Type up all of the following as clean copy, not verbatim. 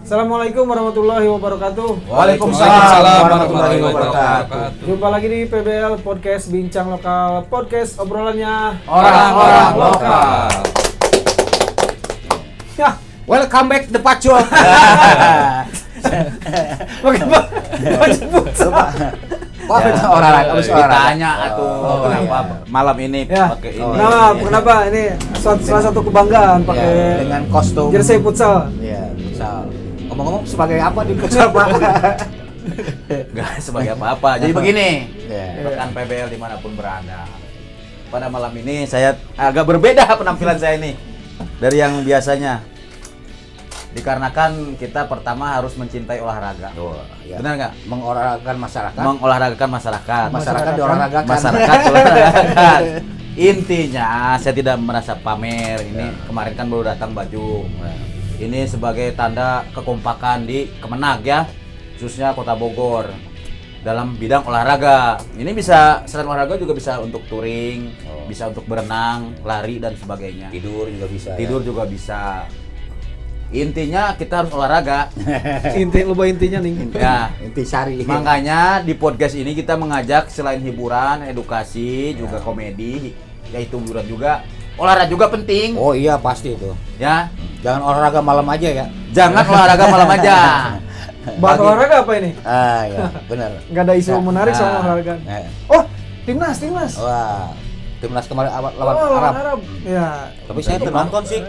Assalamualaikum warahmatullahi wabarakatuh. Waalaikumsalam warahmatullahi wabarakatuh. Jumpa lagi di PBL Podcast Bincang Lokal, podcast obrolannya Orang-orang lokal. Ya, Welcome back the Pacul. Orang ditanya atuh kenapa malam ini ya. pakai ini. Kenapa ini salah satu kebanggaan pakai ya, dengan kostum jersey futsal. Iya, futsal. Ngomong-ngomong sebagai apa di futsal, Pak? Enggak sebagai apa-apa. Jadi begini, Ya. rekan PBL dimanapun berada. Pada malam ini saya agak berbeda penampilan saya ini dari yang biasanya. Dikarenakan kita pertama harus mencintai olahraga. Ya. Benar nggak? Mengolahragakan masyarakat. Mengolahragakan masyarakat. Masyarakat diolahragakan. Masyarakat diolahragakan. Intinya saya tidak merasa pamer. Ini kemarin kan baru datang baju. Ini sebagai tanda kekompakan di Kemenag ya, khususnya Kota Bogor dalam bidang olahraga. Ini bisa selain olahraga juga bisa untuk touring, bisa untuk berenang, lari dan sebagainya. Tidur juga bisa. Tidur juga bisa. Intinya kita harus olahraga. Intinya nih. Ya. Intisari. Makanya di podcast ini kita mengajak selain hiburan, edukasi, juga komedi, yaitu hiburan juga, olahraga juga penting. Oh iya pasti itu. Ya, Jangan olahraga malam aja ya. jangan olahraga malam aja. Bahas olahraga apa ini? Ah ya, benar. Nggak ada isu menarik soal Nah. olahraga. Eh. Oh, timnas. Wah, timnas kemarin lawan Oh, lawan Arab. Arab. Ya. Tapi saya tuh nonton sih.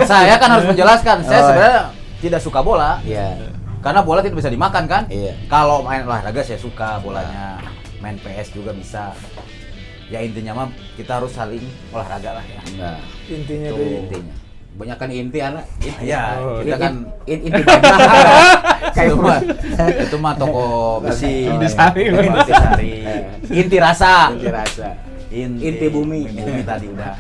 Saya kan harus menjelaskan, saya Oh, sebenarnya tidak suka bola. Iya. Karena bola tidak bisa dimakan kan? Iya. Kalau main olahraga saya suka bolanya. Main PS juga bisa. Ya intinya mah kita harus saling olahraga lah ya. Nah, Intinya Tuh. tuh. intinya. Banyakan inti anak. Ya, Oh, kita kan inti banyak. itu mah itu mah toko besi. Intisari. Intisari. Inti rasa. Inti rasa. Inti bumi. Bumi tadi udah.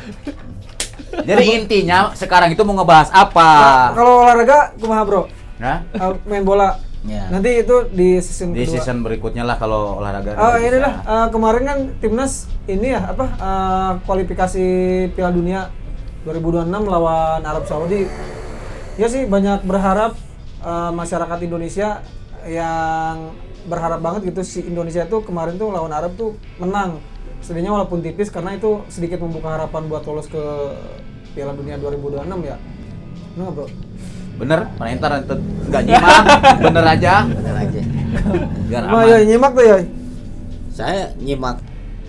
Jadi intinya sekarang itu mau ngebahas apa? Kalau olahraga kumaha, Bro? Nah, Main bola. Ya. Nanti itu di season di kedua. season berikutnya lah kalau olahraga. Oh bisa. ini lah kemarin kan timnas ini ya apa kualifikasi Piala Dunia 2026 lawan Arab Saudi. Ya sih banyak berharap masyarakat Indonesia yang berharap banget gitu si Indonesia tuh kemarin tuh lawan Arab tuh menang. Setidaknya walaupun tipis karena itu sedikit membuka harapan buat lolos ke Piala Dunia 2026 ya. Benar nggak, Bro? Bener, mana ntar nggak nyimak, bener aja. Benar aja. Biar Nah, aman. ya nyimak tuh ya. Saya nyimak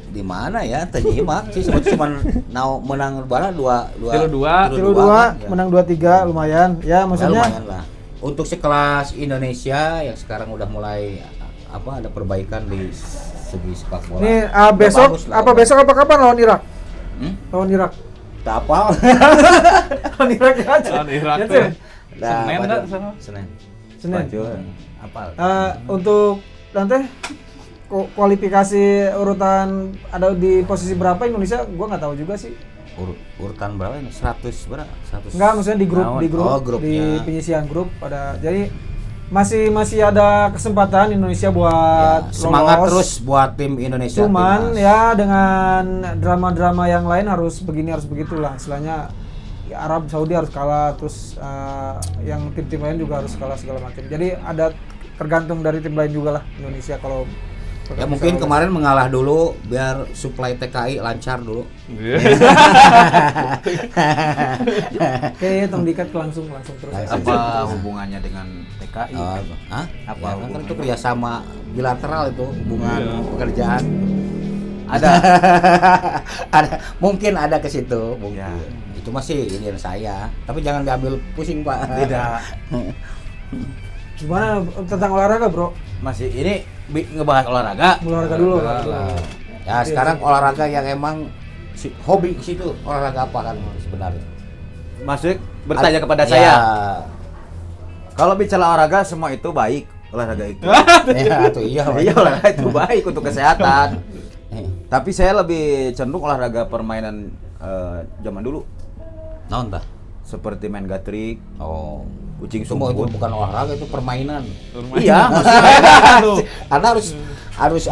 di mana ya? Nyimak sih cuma menang bola Tilu dua, ya. menang 2-3 lumayan. Ya maksudnya Lumayan lah. Untuk sekelas Indonesia yang sekarang udah mulai ada perbaikan di segi sepak bola. ini Udah besok bagus lah. apa besok apa kapan lawan Irak? Hmm? Lawan Irak. Tak apa. Lawan Irak ya aja. Lawan Irak Ya, tuh. tuh. Senin pada- dah, sana. Senin. Senin. Apa? Untuk nanti kualifikasi urutan ada di posisi berapa Indonesia? Gua nggak tahu juga sih. Urutan berapa ini? 100 berapa? 100. Enggak, maksudnya di grup, Naon? di grup, Oh, di grupnya. penyisian grup pada. Jadi masih ada kesempatan Indonesia buat Ya, semangat lolos. terus buat tim Indonesia. Cuman timnas. ya dengan drama-drama yang lain harus begini harus begitulah. Istilahnya ya Arab Saudi harus kalah, terus yang tim-tim lain juga harus kalah segala macam. Jadi ada tergantung dari tim lain juga lah Indonesia kalau Ya mungkin kemarin mengalah dulu biar suplai TKI lancar dulu. Oke, tong dikat langsung terus. Apa hubungannya dengan TKI? Hah? Apa Ya, kan hubungannya? itu kerjasama bilateral itu hubungan pekerjaan. Ada. Ada mungkin ada ke situ mungkin. Ya. Itu masih ini saya. Tapi jangan diambil pusing Pak. Tidak. Gimana tentang olahraga, Bro? Masih ini ngebahas olahraga. Olahraga dulu. Ya sekarang olahraga yang emang hobi ke situ olahraga apa kan sebenarnya? Masuk bertanya kepada Ya. saya. Kalau bicara olahraga semua itu baik. Olahraga itu. Ya, tuh iya. Iya, olahraga itu baik untuk kesehatan. Eh, Tapi saya lebih cenderung olahraga permainan zaman dulu. naon tah? Seperti main gatrik, Oh, kucing itu itu sumput. bukan olahraga, itu permainan. Iya, maksudnya Karena harus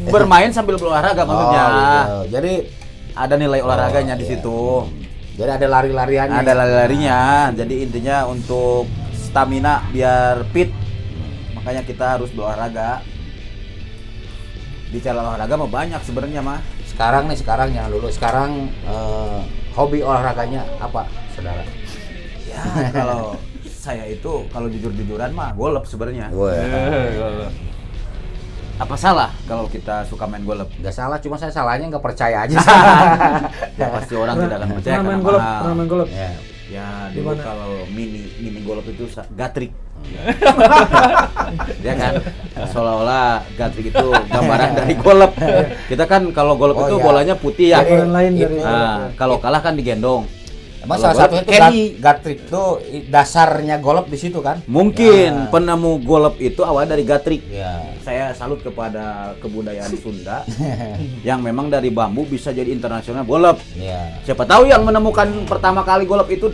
bermain sambil berolahraga maksudnya. Oh, gitu. Jadi Ada nilai olahraganya di iya. situ. Jadi ada lari-lariannya. Ada lari-larinya. Jadi intinya untuk stamina, biar fit. Makanya kita harus berolahraga. Bicara olahraga mah banyak sebenarnya mah. Sekarang jangan dulu. Sekarang hobi olahraganya apa, saudara? Ya, kalau saya itu kalau jujur-jujuran mah golf sebenarnya. Apa salah kalau kita suka main golf? Nggak salah, cuma saya salahnya nggak percaya aja. Ya pasti orang tidak akan percaya Pernah karena main golf, mahal. pernah main golf. Ya. Ya, Di dulu mana? kalau mini golf itu gatrik. Ya kan, seolah-olah gatrik itu gambaran dari golf. Kita kan kalau golf Oh, itu iya. bolanya putih ya. Orang lain dari Nah, kalau kalah kan digendong. Emang Kalau salah golf, satunya itu caddy. gatrik tuh dasarnya golf di situ kan? Mungkin Ya. penemu golf itu awal dari gatrik. Ya. Saya salut kepada kebudayaan Sunda yang memang dari bambu bisa jadi internasional golf. Ya. Siapa tahu yang menemukan pertama kali golf itu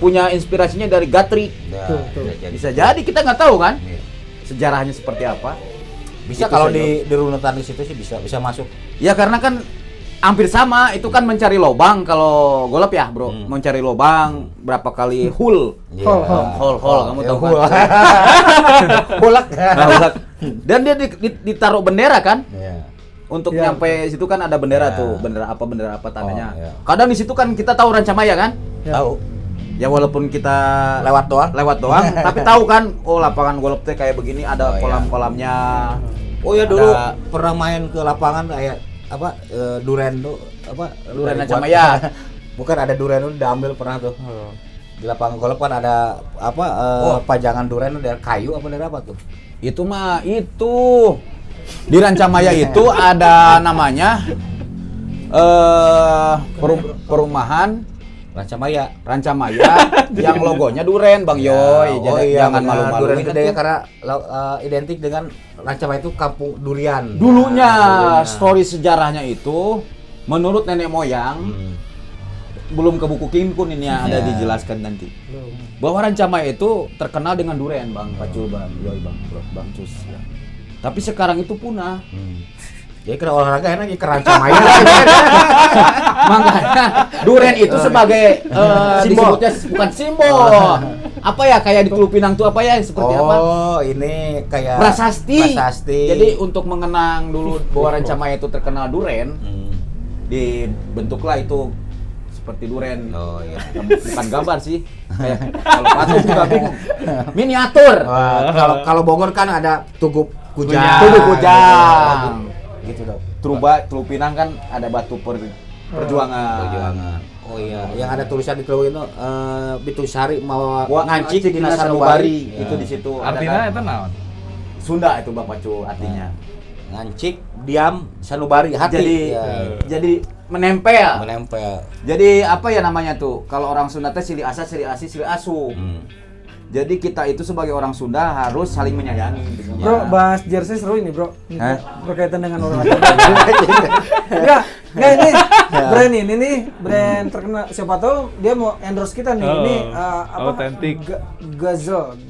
punya inspirasinya dari gatrik. Ya, Tuh. Bisa jadi, kita nggak tahu kan Iya. sejarahnya seperti apa. Bisa Itu kalau saya di runutan di situ sih bisa masuk. Ya karena kan hampir sama, itu kan mencari lobang kalau golf ya bro. Mencari lobang berapa kali hole. Iya. Hole, kamu Ya, tahu kan? hole. Bolak. Nah, udah. Dan dia ditaruh bendera kan? Iya. Untuk Ya, nyampe situ kan ada bendera Ya. tuh, bendera apa tandanya. Oh, ya. Kadang di situ kan kita tahu Rancamaya kan? Ya. Tahu. Ya walaupun kita Lewat doang. tapi tahu kan, oh lapangan golf teh kayak begini, ada Oh, iya. kolam-kolamnya. Oh ya dulu Ada- pernah main ke lapangan kayak apa duren tuh apa Duren dari Rancamaya. Bukan ada duren tuh diambil pernah tuh. Di lapangan golf kan ada apa pajangan duren dari kayu apa dari apa tuh? Itu mah itu di Rancamaya itu ada namanya perumahan Rancamaya. Rancamaya yang logonya duren Bang Yoy. Oh Jadi iya, jangan benar. malu-malu. Duren gede karena identik dengan Rancamaya itu kampung durian. Dulunya Nah, story sejarahnya itu menurut nenek moyang, belum ke buku Kim Kun ini yang ada Ya. dijelaskan nanti. Bahwa Rancamaya itu terkenal dengan duren Bang Pacul, Bang Yoy, Bang Cus ya. Tapi sekarang itu punah. Jadi kena olahraga enak ke Rancamaya. Makanya duren itu sebagai Simbol. disebutnya bukan simbol. Apa ya kayak di Teluk Pinang tuh apa ya seperti apa? Oh, ini kayak Prasasti. Prasasti. Jadi untuk mengenang dulu bahwa Rancamaya itu terkenal duren, dibentuklah itu seperti duren. Oh iya. Bukan gambar sih. Kayak kalau patung juga bingung. Miniatur. Wah, kalau Bogor kan ada Tugu Kujang. Tugu Kujang. Gitu dong. Teluk Pinang kan ada batu perjuangan. Perjuangan. Oh iya, yang ada tulisan di Teluk itu Bitusari mau Gua ngancik di Sanubari. Ya. Itu di situ. Artinya ada itu kan? naon? Sunda itu Bang Pacu artinya. Ngancik, diam, Sanubari, hati. Jadi Ya. jadi menempel. Menempel. Jadi apa ya namanya tuh? Kalau orang Sunda teh sili asa, sili asi, sili asu. Jadi kita itu sebagai orang Sunda harus saling menyayangi. Bro, bahas jersey seru ini bro. Ini Hah? berkaitan dengan olahraga. Enggak ini brand ini nih, brand terkenal. Siapa tahu dia mau endorse kita nih. Oh, Ini apa? authentic.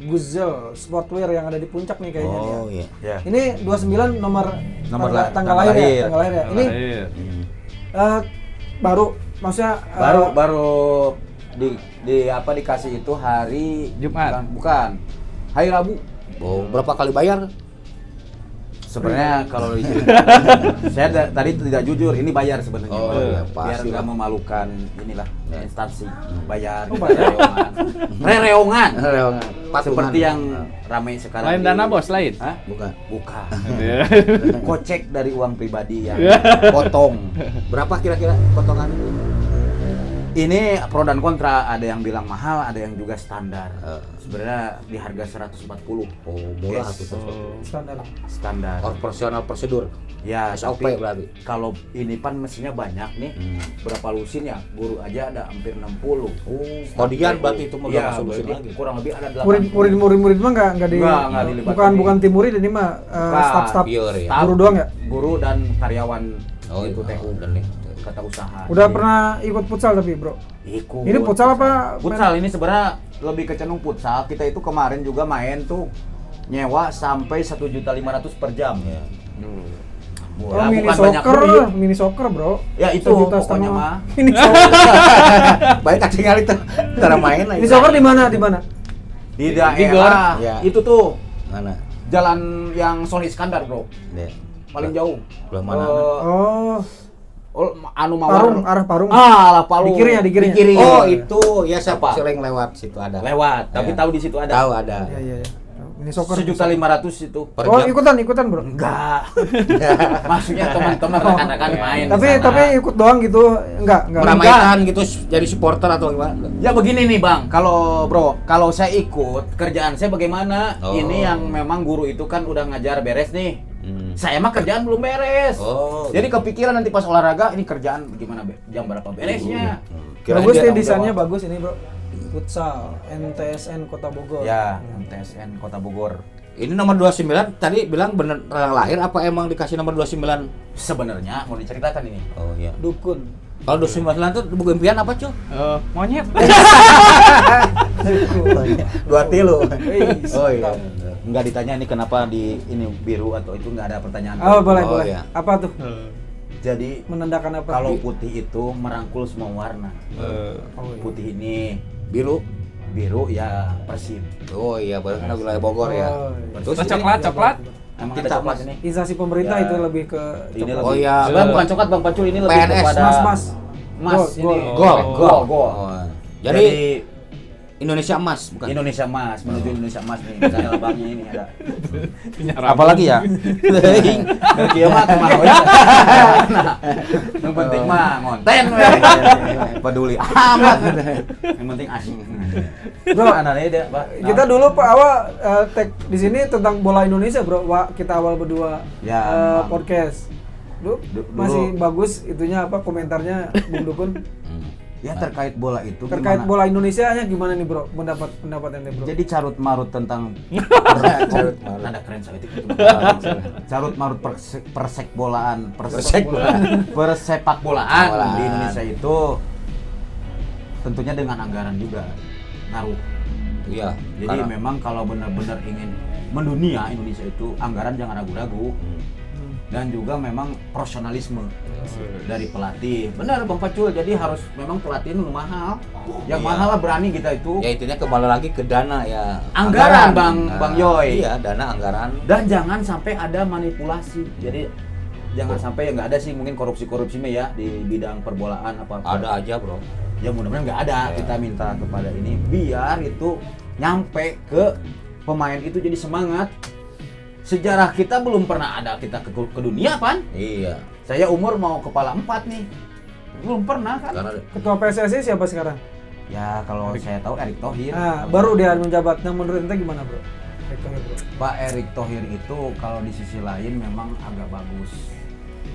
Guzel Sportwear yang ada di puncak nih kayaknya dia. Oh iya. Ya. Ini 29 nomor tanggal tanggal lahir ya, lahir. tanggal lahir ya. Ini Lahir. baru maksudnya baru di apa dikasih itu hari Jumat. bukan hari Rabu. Oh, berapa kali bayar? Sebenarnya kalau di sini saya tadi tidak jujur, ini bayar sebenarnya. Oh, iya, biar pasti nggak lah. memalukan inilah instansi bayar. Oh, bayar. Rereongan. Patungan. Seperti yang ramai sekarang. Lain di- dana bos lain. Hah? Bukan. Bukan. Iya. Kocek dari uang pribadi yang potong. Berapa kira-kira potongan itu? Ini pro dan kontra, ada yang bilang mahal, ada yang juga standar. Eh. Sebenarnya di harga 140. Oh, murah Yes. tuh. standar. Standar. Operasional prosedur. Ya, SOP tapi berarti. kalau ini pan mesinnya banyak nih. Berapa lusin ya? Guru aja ada hampir 60. Kodian berarti itu mah Iya, gak masuk lusin berarti lagi. kurang lebih ada 80. Murid mah nggak Nggak dilibatkan bukan di- tim murid ini mah Bukan, staff pure ya. guru doang ya. Guru dan karyawan Oh, itu iya. TU Dan nih. kata usaha. Udah Jadi, pernah ikut futsal tapi bro. ikut. Ini futsal apa? Futsal ini sebenarnya lebih ke cenderung futsal. Kita itu kemarin juga main tuh nyewa sampai 1.500.000 per jam. Ya. Oh, Ya, mini bukan banyak soccer, duit. mini soccer bro. Ya, itu 1,5 juta pokoknya mah. Mini soccer. Baik kacing kali tuh. Cara main lah. Mini soccer di mana? Di mana? Di daerah Ya. itu tuh Mana? jalan yang Soleh Iskandar, Bro. Ya. Paling jauh. Belah mana? Anu Parung, Mawar. arah Parung. Lah Parung. Di kiri ya, di kiri. Oh, itu ya saya Apa? sering lewat situ ada. Lewat, tapi Ya. tahu di situ ada. Tahu ada. Iya. Ini soccer. 1.500.000 itu. Per Oh, jam. ikutan, Bro. Enggak. Maksudnya teman-teman rekan-rekan main. di sana. Tapi ikut doang gitu. Enggak. Meramaikan gitu jadi supporter atau gimana? Ya begini nih Bang, kalau saya ikut, kerjaan saya bagaimana? Oh. Ini yang memang guru itu kan udah ngajar beres nih. Saya mah kerjaan belum beres. Oh. Jadi kepikiran nanti pas olahraga, ini kerjaan gimana jam berapa beresnya? Bagus Biar nih tanggung desainnya jawab. bagus ini, Bro. Futsal NTSN Kota Bogor. Ya, MTSN Kota Bogor. Ini nomor 29 tadi bilang bener tanggal lahir apa emang dikasih nomor 29? Sebenarnya mau diceritakan ini. Oh iya. Dukun. Kalau 29 tuh buku impian apa, Cul? Monyet. Dua tilu. Wih, Oh iya. Enggak ditanya ini kenapa di ini biru atau itu enggak ada pertanyaan. Oh, boleh. iya. Apa tuh? Jadi Menandakan apa? kalau putih itu merangkul semua warna. Oh, iya. Putih ini Biru. biru ya Persib. Oh iya, karena wilayah Bogor ya. Oh, iya. Terus Coklat. Emang Kita ada coklat Mas. ini. Instansi pemerintah Ya. itu lebih ke Ini coklat. Oh lebih. iya. Sebenarnya bukan coklat Bang Pacul, ini lebih PNS, kepada Mas. Mas Gol, ini gol. gol. Oh. Jadi Indonesia emas bukan? Indonesia Mas, menuju Indonesia Mas nih. Misalnya lambangnya ini ada. Apalagi Apalagi ya? Kieu mah kumaha we. Nah, yang penting mah ngonten we. Peduli amat. Yang penting asik. Bro, aneh deh, Pak. Kita dulu Pak awal tag di sini tentang bola Indonesia, Bro. Kita awal berdua Ya, memang. podcast. Dulu Dulu. masih bagus itunya apa komentarnya Bung Dukun Ya terkait bola itu terkait gimana? bola Indonesia-nya gimana nih, Bro? Pendapat ente, Bro. Jadi carut marut tentang Carut marut. Nada keren saya itu. Carut marut persek bolaan, persepak bolaan di Indonesia itu tentunya dengan anggaran juga ngaruh. Iya. Jadi karena- memang kalau benar-benar ingin mendunia Indonesia itu anggaran jangan ragu-ragu. Dan juga memang profesionalisme dari pelatih. Benar Bang Pacul, jadi harus memang pelatih itu mahal. Yang Iya. mahal lah berani kita itu. Ya intinya kembali lagi ke dana ya. Anggaran, Bang Yoy. Iya, dana anggaran. Dan jangan sampai ada manipulasi. Jadi jangan sampai ya nggak ada sih mungkin korupsi mah ya di bidang perbolaan apa. Ada aja, Bro. Ya mudah-mudahan nggak ada. Ya. Kita minta kepada ini biar itu nyampe ke pemain itu jadi semangat. Sejarah kita belum pernah ada kita ke dunia, Pan. Iya. Saya umur mau kepala 4 nih. Belum pernah kan? Karena Ketua PSSI siapa sekarang? Ya kalau saya tahu Erick Thohir. Nah, baru dia menjabat. Nah, menurut ente gimana, Bro? Erick Thohir, Bro. Pak Erick Thohir itu kalau di sisi lain memang agak bagus.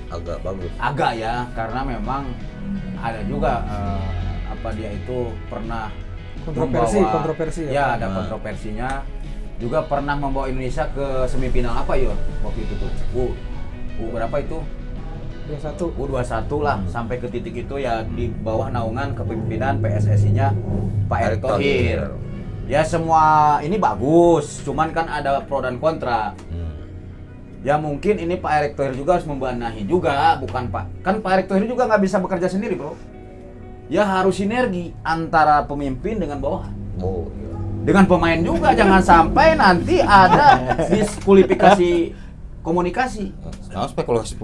agak bagus. Agak ya, karena memang ada juga apa dia itu pernah kontroversi ya. Ya, ada kontroversinya. Juga pernah membawa Indonesia ke semifinal apa ya waktu itu tuh? Berapa itu? 21. U21 lah, sampai ke titik itu ya di bawah naungan kepemimpinan PSSI-nya Pak Erick Thohir. Ya semua ini bagus, cuman kan ada pro dan kontra. Ya mungkin ini Pak Erick Thohir juga harus membenahi juga, bukan Pak. Kan Pak Erick Thohir juga nggak bisa bekerja sendiri, Bro. Ya harus sinergi antara pemimpin dengan bawahan. Oh, iya. Dengan pemain juga, jangan sampai nanti ada diskualifikasi komunikasi. Nah, spekulasi.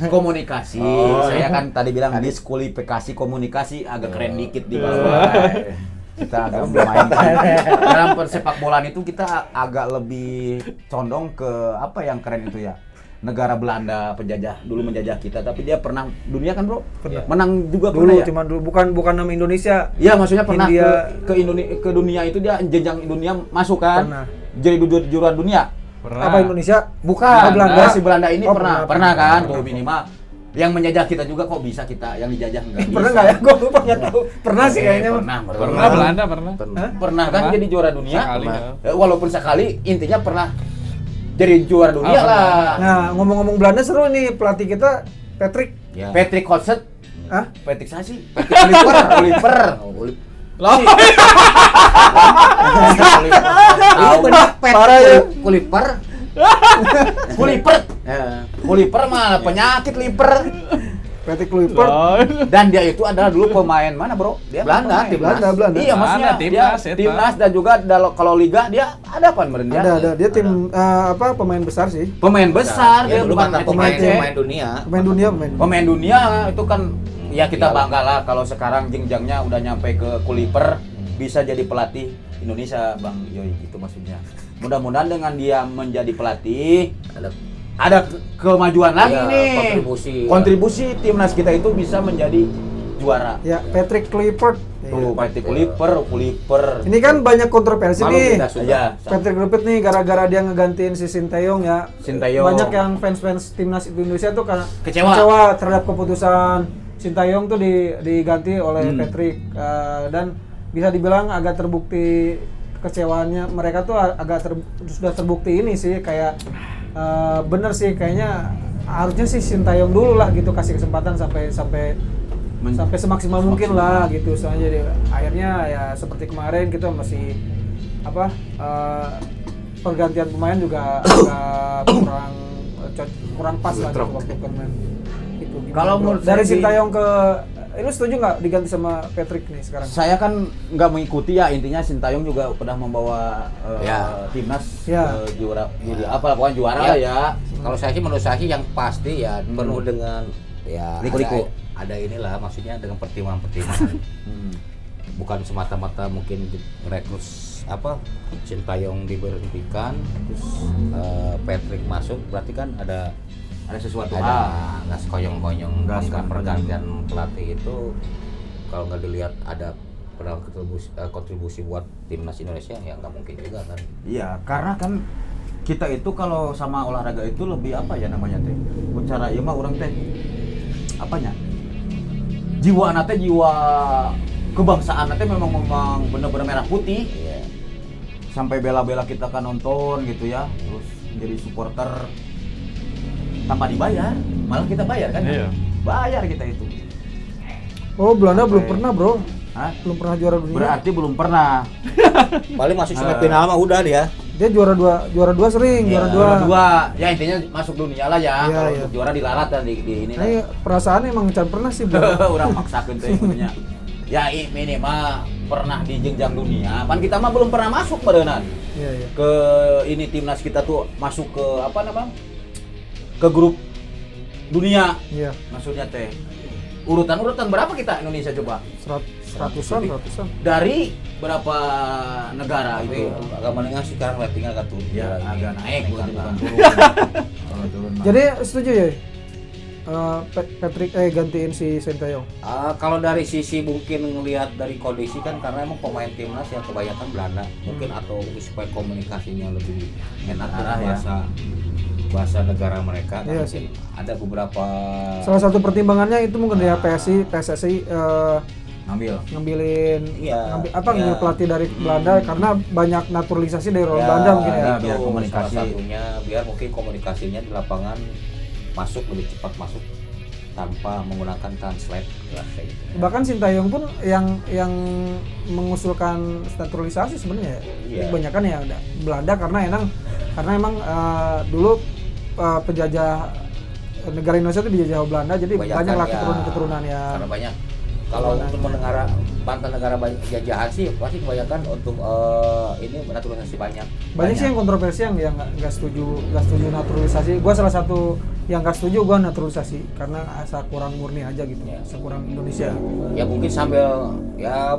Komunikasi. Saya kan tadi bilang diskualifikasi komunikasi agak keren dikit di bawah. Kita agak memainkan dalam persepak bolaan itu kita agak lebih condong ke apa yang keren itu ya. Negara Belanda penjajah dulu menjajah kita, tapi dia pernah dunia kan, Bro? Pernah. Menang juga Dulu pernah ya? cuman dulu bukan nama Indonesia. Iya, maksudnya pernah India. ke Indonesia, ke dunia itu dia jenjang dunia masuk kan? Pernah. Jadi juara dunia. Apa Indonesia? Bukan, Oh, Belanda. si Belanda ini Oh, pernah kan? Tuh minimal yang menjajah kita juga kok bisa kita yang dijajah enggak bisa. Pernah nggak ya? Gue lupa nggak tahu. Pernah sih kayaknya. Pernah Belanda pernah. Pernah kan Pernah. jadi juara dunia? Sekali, Pernah. Walaupun sekali, intinya pernah jadi juara dunia pernah. lah. Nah, ngomong-ngomong Belanda seru nih pelatih kita Patrick. Ya. Patrick Hodgson, Hah? Patrick Sasi, Patrick Oliver. Loh. Ini benar Parah ya. Kuliper. Kuliper mah penyakit liver. Patrick Kluivert. Dan dia itu adalah dulu pemain mana, Bro? Dia Belanda, pemain. tim Belanda. Iya, maksudnya Belanda, timnas, dia eta. timnas dan juga kalau liga dia ada apa meren dia? Ada. Dia tim pemain besar sih. Pemain besar, Ya, dia dulu bukan mantan pemain pemain kecil. dunia. Pemain dunia itu kan ya kita Iyalah. bangga lah kalau sekarang jenjangnya udah nyampe ke Kluivert bisa jadi pelatih Indonesia, Bang Yoi, gitu maksudnya. Mudah-mudahan dengan dia menjadi pelatih ada kemajuan lagi Iya, nih. Kontribusi timnas kita itu bisa menjadi juara. Ya, Patrick Kluivert. Tuh, Patrick Kluivert. Ini kan banyak kontroversi Malu nih. kita sudah. Aja. Patrick Kluivert nih gara-gara dia ngegantiin si Sinteyong ya. Sinteyong. Banyak yang fans timnas Indonesia tuh karena Kecewa. terhadap keputusan Sinteyong tuh diganti oleh Patrick. Dan bisa dibilang agak terbukti kecewaannya mereka tuh sudah terbukti ini sih kayak bener sih kayaknya harusnya sih Sinteyong dulu lah gitu kasih kesempatan sampai semaksimal mungkin lah gitu. Soalnya jadi akhirnya ya seperti kemarin kita masih pergantian pemain juga agak kurang pas lah gitu waktu pemain itu. Kalau menurut dari saya sih- Sinteyong ke lu setuju nggak diganti sama Patrick nih sekarang? Saya kan nggak mengikuti ya, intinya Sintayong juga udah membawa timnas Ya. juara pokoknya juara lah ya. Kalau saya sih menurut saya sih yang pasti ya penuh dengan ya Liku-liku. ada inilah maksudnya dengan pertimbangan-pertimbangan. Bukan semata-mata mungkin rekrut Sintayong diberhentikan terus Patrick masuk berarti kan ada sesuatu nggak sekonyong-konyong Nggak bukan sekonyong. pergantian pelatih itu kalau nggak dilihat ada kontribusi buat timnas Indonesia ya nggak mungkin juga kan. Iya, karena kan kita itu kalau sama olahraga itu lebih apa ya namanya teh? Bicara ieu mah urang teh apanya? Jiwa anak teh jiwa kebangsaan teh memang bener-bener merah putih. Iya. Sampai bela-bela kita kan nonton gitu ya, terus jadi supporter tanpa dibayar, malah kita bayar kan? Iya. Bayar kita itu. Oh, Belanda belum pernah, Bro. Hah? Belum pernah juara dunia. Berarti belum pernah. Paling masuk semifinal mah udah dia. Dia juara dua sering, Iya, juara dua. Dua, ya intinya masuk dunia lah ya. Iya, Kalau iya. untuk juara dilarat dan di ini lah. Nah, perasaan emang can pernah sih, Bro. Orang maksakeun teh punya. Ya ini mah pernah di jenjang dunia. Pan kita mah belum pernah masuk berenang. Iya. Ke ini timnas kita tuh masuk ke apa namanya? Ke grup dunia. Iya. Maksudnya teh urutan berapa kita Indonesia coba? Ratusan. Dari berapa negara Tapi itu? agak menengah sih sekarang ratingnya agak turun. Ya agak naik bukan turun. Kalau turun mah. Jadi setuju ya? Patrick gantiin si Sinteyong. Kalau dari sisi mungkin ngelihat dari kondisi kan karena emang pemain timnas yang kebanyakan Belanda mungkin atau supaya komunikasinya lebih enak Arah ya. bahasa negara mereka kan Iya mungkin sih. ada beberapa Salah satu pertimbangannya itu mungkin ya PSSI ngambilin Iya, ngambil iya. pelatih dari Belanda karena banyak naturalisasi dari orang Ya, Belanda mungkin ya. Iya, itu biar komunikasi. salah satunya biar mungkin komunikasinya di lapangan masuk lebih cepat masuk tanpa menggunakan translate ya, kayak gitu. Bahkan Sintayong pun yang mengusulkan naturalisasi sebenarnya. Iya. Kebanyakan ya ada Belanda karena emang dulu penjajah negara Indonesia itu dijajah Belanda jadi Kebanyakan banyak lah ya, keturunan-keturunan ya. karena banyak kalau untuk menegara mantan negara banyak jajahan sih pasti kebanyakan untuk ini naturalisasi banyak. Banyak sih yang kontroversi yang nggak setuju naturalisasi. Gua salah satu yang nggak setuju gua naturalisasi karena asa kurang murni aja gitu, Ya. asa kurang Indonesia. Ya mungkin sambil ya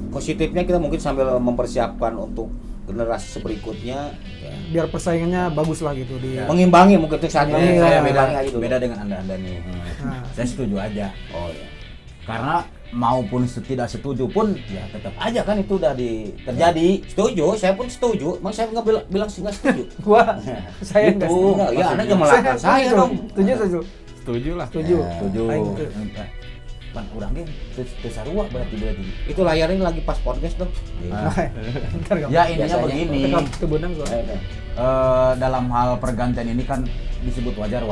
positifnya kita mungkin sambil mempersiapkan untuk generasi berikutnya ya. Biar persaingannya bagus lah gitu di. Mengimbangi mungkin untuk saat ini Iya. saya beda beda gitu. beda dengan anda nih. Nah. Saya setuju aja. Oh ya. Karena maupun tidak setuju pun ya tetap aja kan itu udah terjadi. Setuju, saya pun setuju. Emang saya nggak bilang sih nggak setuju. Gua saya nggak Itu, setuju. ya Anda jangan melanggar saya dong. Setuju. Setuju lah. Setuju. Setuju. Aing teu. Pan urang ge teu sarua berarti. Itu layarnya lagi pas podcast dong. Ntar gak Ya intinya Biasanya. begini. Itu benang gua. Dalam hal pergantian ini kan disebut wajar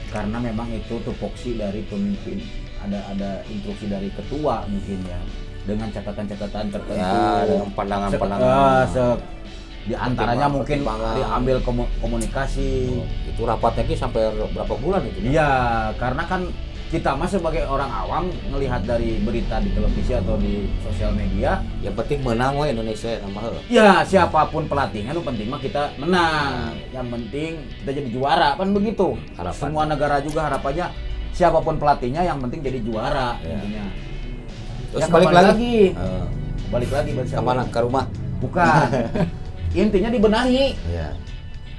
karena memang itu tupoksi dari pemimpin, ada instruksi dari ketua mungkin ya dengan catatan-catatan tertentu Ya, dengan pandangan-pandangan. Di antaranya mungkin Pertimbangan. diambil komunikasi. Itu rapatnya ki sampai berapa bulan itu? Iya, karena kan kita mah sebagai orang awam ngelihat dari berita di televisi atau di sosial media, Yang penting menang we Indonesia nama heula. ya siapapun pelatihnya lu penting mah kita menang. Yang penting kita jadi juara, kan begitu. Harapan. Semua negara juga harapannya siapapun pelatihnya yang penting jadi juara Ya. intinya. Terus Ya, balik kembali lagi. Balik lagi Ke mana? Ke rumah. Bukan. Intinya dibenahi. Iya.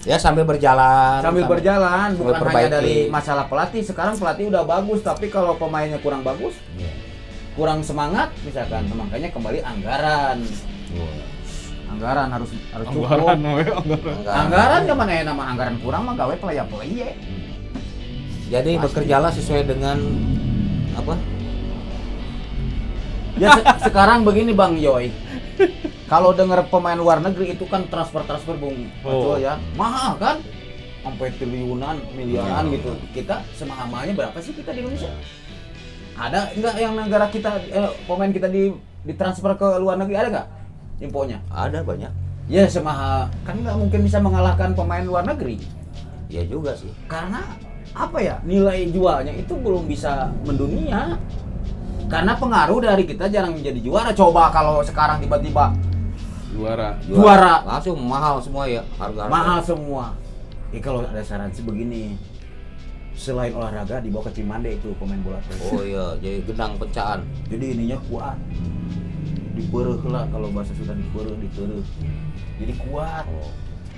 Ya sambil berjalan. Sambil berjalan, bukan perbaiki. hanya dari masalah pelatih. Sekarang pelatih udah bagus, tapi kalau pemainnya kurang bagus, Iya. kurang semangat misalkan, makanya kembali anggaran. Anggaran harus cukup. Anggaran, we, anggaran. Anggaran zaman nama anggaran kurang mah gawe playa-playa. Jadi Pasti. bekerjalah sesuai dengan apa? Ya sekarang begini Bang Yoy. Kalau dengar pemain luar negeri itu kan transfer Bung Pacul ya. Mahal kan? Sampai triliunan, miliaran gitu. Kita semahalnya berapa sih kita di Indonesia? Ada enggak yang negara kita pemain kita ditransfer ke luar negeri, ada nggak infonya? Ada banyak. Ya semahal, kan nggak mungkin bisa mengalahkan pemain luar negeri. Iya juga sih. Karena apa ya, nilai jualnya itu belum bisa mendunia. Karena pengaruh dari kita jarang menjadi juara. Coba kalau sekarang tiba-tiba Juara. Juara. Langsung mahal semua ya harga. mahal semua. Kalau ada saran sih begini, selain olahraga dibawa ke Cimande itu pemain bola tuh. Oh iya, jadi gendang pecahan. Jadi ininya kuat. Dipereuh lah kalau bahasa Sunda, ditereuh. Jadi kuat.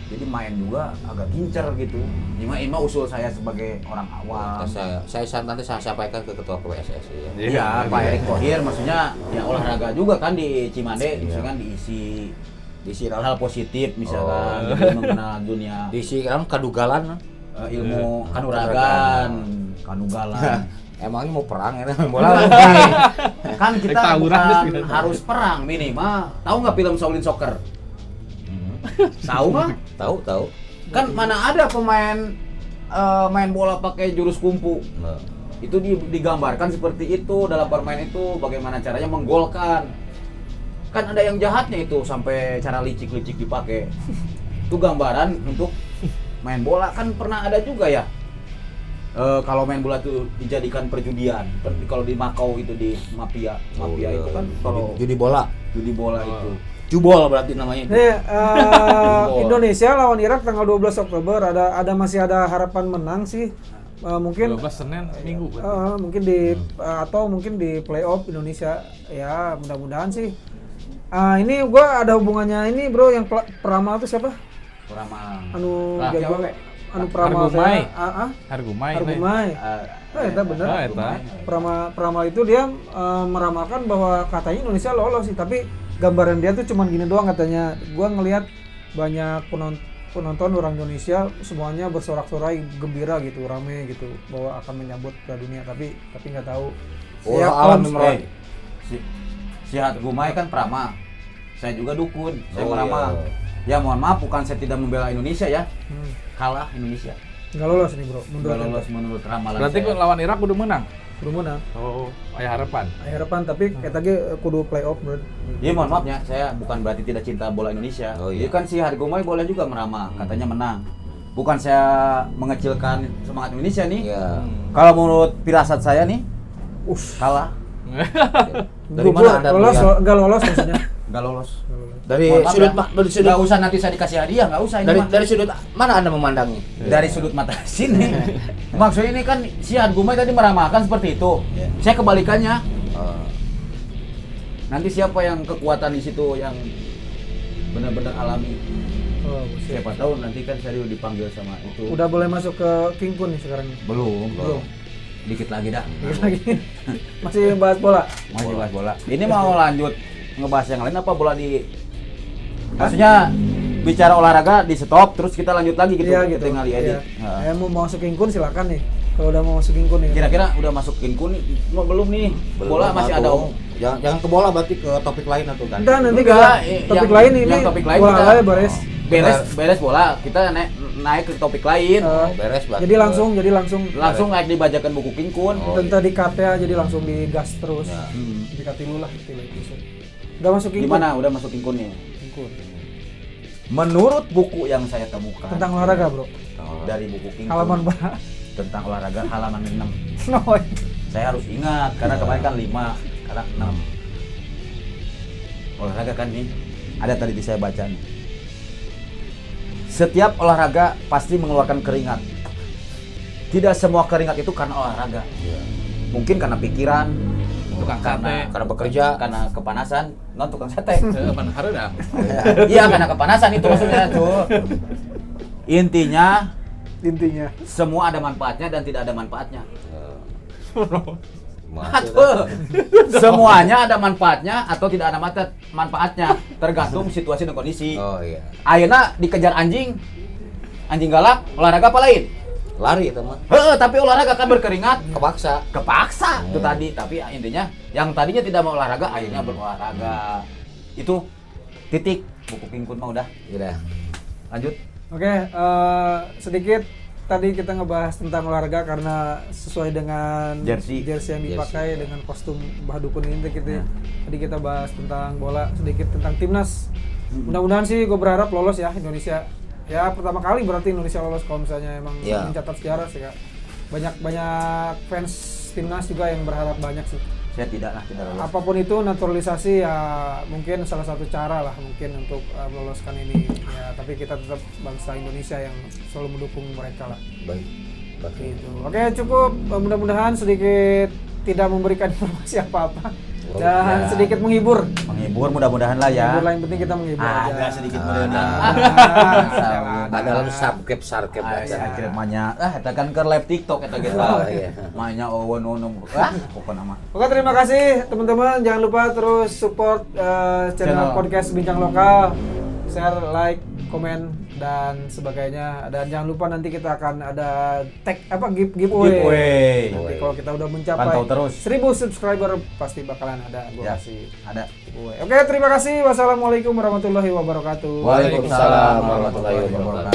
Jadi main juga agak gincer gitu. Ima usul saya sebagai orang awam. Nanti saya sampaikan ke ketua PSSI ya. Iya, Pak Erick Thohir maksudnya ya olahraga juga kan di Cimande, misalkan diisi hal positif misalkan gitu, mengenal dunia Diisi kan kadugalan. ilmu kanuragan. Emangnya mau perang ya main bola? Kan kita Tawuran bukan juga. harus perang minimal. Tahu nggak film Shaolin Soccer? Tahu nggak? Tahu. Kan mana ada pemain main bola pakai jurus kungfu. Itu digambarkan seperti itu dalam permainan itu, bagaimana caranya menggolkan. Kan ada yang jahatnya itu sampai cara licik-licik dipakai. Itu gambaran untuk main bola. Kan pernah ada juga ya. Kalau main bola itu dijadikan perjudian. Kalau di Makau itu di mafia itu kan kalau judi bola. judi bola itu. Jubol berarti namanya. Indonesia lawan Irak tanggal 12 Oktober ada masih ada harapan menang sih. Mungkin 12 Senin Minggu. mungkin atau mungkin di playoff Indonesia ya, mudah-mudahan sih. Ini gua ada hubungannya ini bro, yang peramal itu siapa? Peramal. Anu Lah, jago, siapa, anu peramal Argumai. Argumai. Argumai. Eta bener. Ah, eta. Peramal itu dia meramalkan bahwa katanya Indonesia lolos sih, tapi gambaran dia tuh cuman gini doang katanya. Gua ngelihat banyak penonton orang Indonesia semuanya bersorak-sorai gembira gitu, rame gitu bahwa akan menyambut Piala Dunia, tapi nggak tahu. Oh, Ya, alam om- memang. Si Argumai kan peramal. Saya juga dukun, saya Oh, meramal. Ya mohon maaf, bukan saya tidak membela Indonesia ya. Kalah Indonesia. Nggak lolos nih bro, mundur. Nggak lolos menurut ramalan Berarti saya. kok lawan Irak udah menang. Belum menang. Oh, aya harapan. Harapan tapi kita kudu playoff bro. Iya mohon maaf ya, saya bukan berarti tidak cinta bola Indonesia. Oh, iya. Jadi kan si Argumai boleh juga meramal, katanya menang. Bukan saya mengecilkan semangat Indonesia nih. Iya. Kalau menurut firasat saya nih, kalah, Dari mana Anda lolos? melihat? Nggak lolos maksudnya. nggak lolos. Dari Mohon maaf sudut ya. dari sudut Nggak usah nanti saya dikasih hadiah, nggak usah ini mah. dari sudut mana Anda memandangnya? Dari sudut mata sini. Maksudnya ini kan si Argumai tadi meramalkan seperti itu. Iya. Saya kebalikannya. Oh. Nanti siapa yang kekuatan di situ yang benar-benar alami? Oh, buset. Siapa tahu nanti kan saya dipanggil sama itu. Udah boleh masuk ke King Kun nih sekarang nih. Belum. Dikit lagi dah. Dikit lagi. Masih bahas bola. Masih bahas bola. Ini mau lanjut ngebahas yang lain apa bola di maksudnya bicara olahraga di stop terus kita lanjut lagi gitu. Iya Kita gitu. tinggal diedit. Iya. Mau masuk King Kun silakan nih. Kalau udah mau masuk King Kun nih. Kira-kira udah masukin kun belum nih? Bola masih ada om. Jangan ke bola, berarti ke topik lain atau kan? Entar nanti Enggak, kita topik yang- lain ini. yang topik lain bola kita- aja beres. Beres bola, kita naik ke topik lain. Beres berarti. Jadi langsung Langsung naik dibajakan buku King Kun. Oh, tentang di cut ya, jadi langsung digas terus. Ya. Dikat dulu lah gitu. Udah masuk King Kun. Gimana? Udah masuk King Kun nih? King Kun. Menurut buku yang saya temukan Tentang olahraga, Bro. dari buku King Halaman Kong, berapa? tentang olahraga halaman 6. No. Saya harus ingat karena kemarin kan 5, sekarang 6. Olahraga kan nih, ada tadi di saya baca nih. Setiap olahraga pasti mengeluarkan keringat. Tidak semua keringat itu karena olahraga. Mungkin karena pikiran, Tukang sate. Karena bekerja. karena kepanasan, non tukang sate. Mana hareudang. Iya, karena kepanasan itu maksudnya tuh. Intinya semua ada manfaatnya dan tidak ada manfaatnya. Atuh. Semuanya ada manfaatnya atau tidak ada manfaatnya, tergantung situasi dan kondisi. Oh iya. Ayeuna dikejar anjing galak, olahraga apa lain? Lari teman. Tapi olahraga kan berkeringat, Kepaksa. itu tadi. Tapi intinya yang tadinya tidak mau olahraga akhirnya berolahraga. Itu titik. Buku King Kong mah udah. Udah. Lanjut. Oke, sedikit tadi kita ngebahas tentang olahraga karena sesuai dengan Jersey. yang dipakai dengan kostum Mbah Dukun ini Ya. tadi kita bahas tentang bola, sedikit tentang timnas. Mudah-mudahan sih gue berharap lolos ya Indonesia. Ya pertama kali berarti Indonesia lolos kalau misalnya emang Ya. mencatat sejarah sih Kak. Banyak fans timnas juga yang berharap banyak sih. Saya tidak lolos. Apapun itu naturalisasi ya mungkin salah satu cara lah mungkin untuk meloloskan ini ya, tapi kita tetap bangsa Indonesia yang selalu mendukung mereka lah Baik. gitu. Oke, cukup. Mudah-mudahan sedikit tidak memberikan informasi apa-apa dan ya. sedikit menghibur. Menghibur mudah-mudahan lah ya. Menghibur lah, yang penting kita menghibur aja. Agak sedikit merendah. Dalam sarkep Akhirnya manya, eta kan ke live TikTok eta gitu. iya. Manya owen pokoknya mah. Oke, terima kasih teman-teman. Jangan lupa terus support channel podcast Bincang Lokal, share, like, komen dan sebagainya. Dan jangan lupa nanti kita akan ada giveaway. Nanti kalau kita udah mencapai Pantau terus. 1000 subscriber pasti bakalan ada gua Ya, kasih ada. giveaway. Oke, terima kasih. Wassalamualaikum warahmatullahi wabarakatuh. Waalaikumsalam warahmatullahi wabarakatuh.